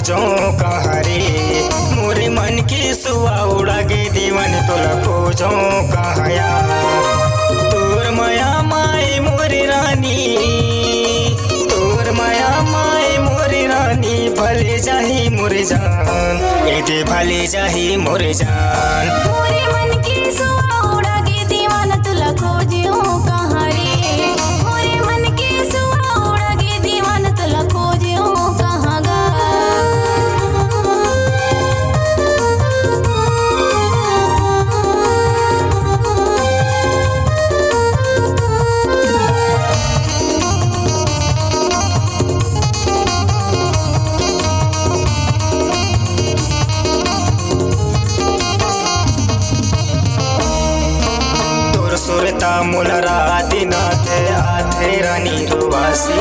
खोजो कहरे मोरे मन की सुआ उड़ा गे दीवानी तोला खोजो कहया तोर माया माए मोरी रानी तोर माया माए मोरी रानी भले जाही मोरे जान एते भले जाही मोरे जान मोरे मन की सुआ उड़ा गे दीवाना तुला खोजियो कहाँ रे मोरे मन की सुआ उड़ा गे दीवाना तुला खोजियो कहाँ गा सुरता मुलरा दिनाते आथे रानी रुवासी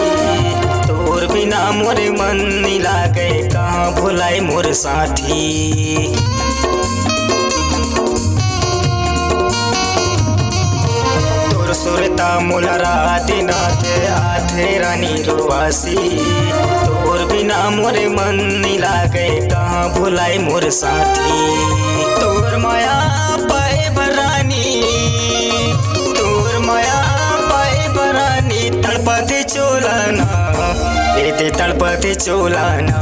तोर बिना मोरे मन नी लागे कहाँ भुलाए मोर साथी तोर सुरता मुलरा दिनाते आथे रानी रुवासी तोर बिना मोरे मन नी लागे कहाँ भुलाए मोर साथी तोर माया पाए बरानी तोर माया पाए बरानी तड़पते चोलाना एते तड़पते चोलाना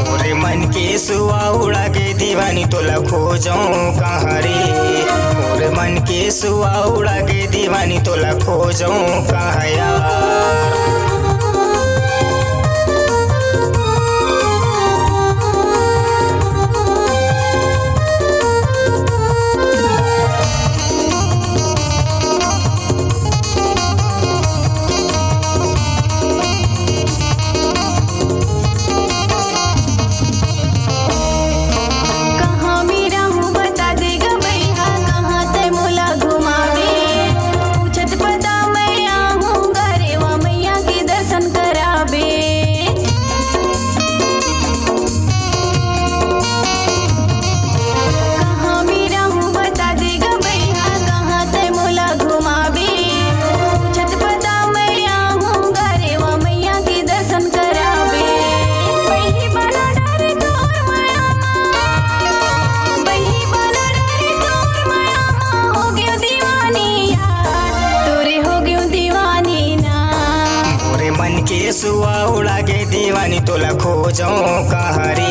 मोरे मन के सुआ उड़ा के दीवानी तोला खोजो कहाँ रे मोरे मन के सुआ उड़ा के दीवानी तोला खोजो कहाँ यार के सुआ उड़ा के दीवानी तोला खोजो कहाँ रे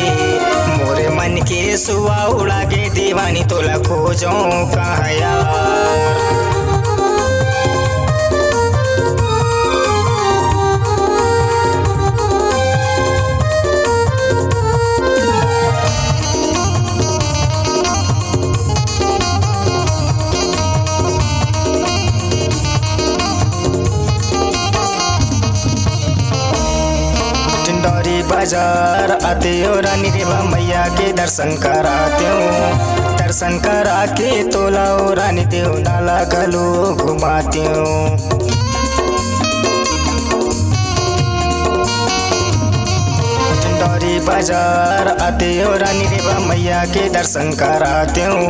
मोरे मन के सुआ उड़ा के दीवानी तोला खोजो कहाँ यार बाजार आते हो रानी रेवा मैया के दर्शन कराते हो दर्शन करा के तोला हो रानी देव नाला गलो घुमाते हो चिंडौरी बाजार आते हो रानी रेवा मैया के दर्शन कराते हो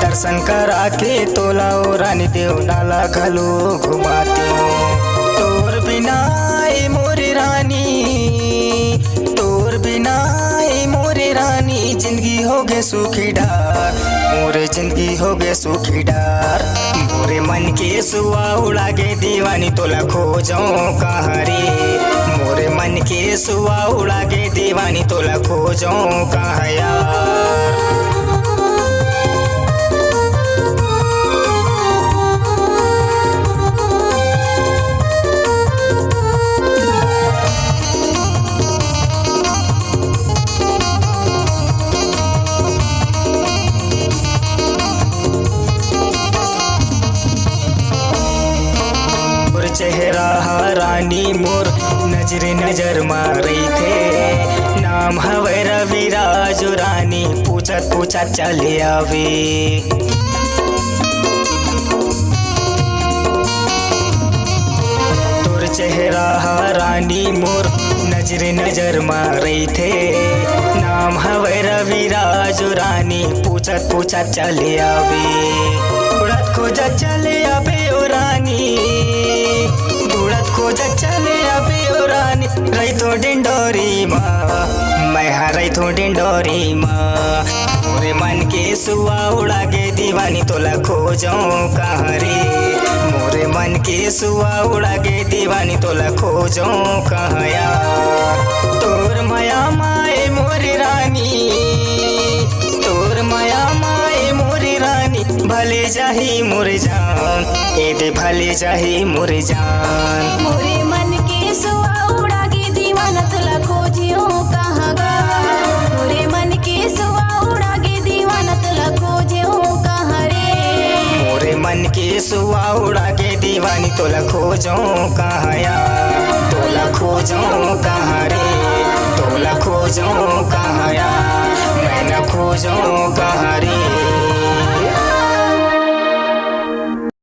दर्शन करा के तोला हो रानी देव नाला गलो घुमाते हो तोर बिना मोरी रानी तोर बिना मोरे रानी जिंदगी हो गे सुखी डार मोरे जिंदगी हो गे सुखी डार मोरे मन के सुआ उड़ा गे दीवानी तोला खोजो कहाँ रे मोरे मन के सुआ उड़ा गे दीवानी तोला खोजो कहाँ यार चेहरा रानी मोर नजरे नजर मारी थे नाम हवे रवि राजू रानी पूछत पूछत चले आवे तोर चेहरा रानी मोर नजरे नजर मारी थे नाम हवे रवि राजू रानी पूछत पूछत चले आवे उड़त खोजत चले आवे ओ रानी उड़त खोजत चले आवे ओ रानी रही तो डिंडोरी माँ मैं हरई थो डिंडोरी माँ मोरे मन के सुआ उड़ा के दीवानी तोला खोजो कहाँ रे मोरे मन के सुआ उड़ा के दीवानी तोला खोजो कहाँ यार तोर माया माए मोरी रानी तोर माया माए मोरी रानी भले जाही मोरे जान ए दे भले जाही मोरे जान मोरे मन के सुआ उड़ा के दीवाना तुला खोजियो कहाँ गा मोरे मन के सुआ उड़ा के दीवाना तुला खोजियो कहाँ रे मोरे मन के सुआ उड़ा के दीवानी तोला खोजो कहाँ यार तोला खोजो कहाँ रे तोला खोजो कहाँ यार मैं न खोजो कहाँ रे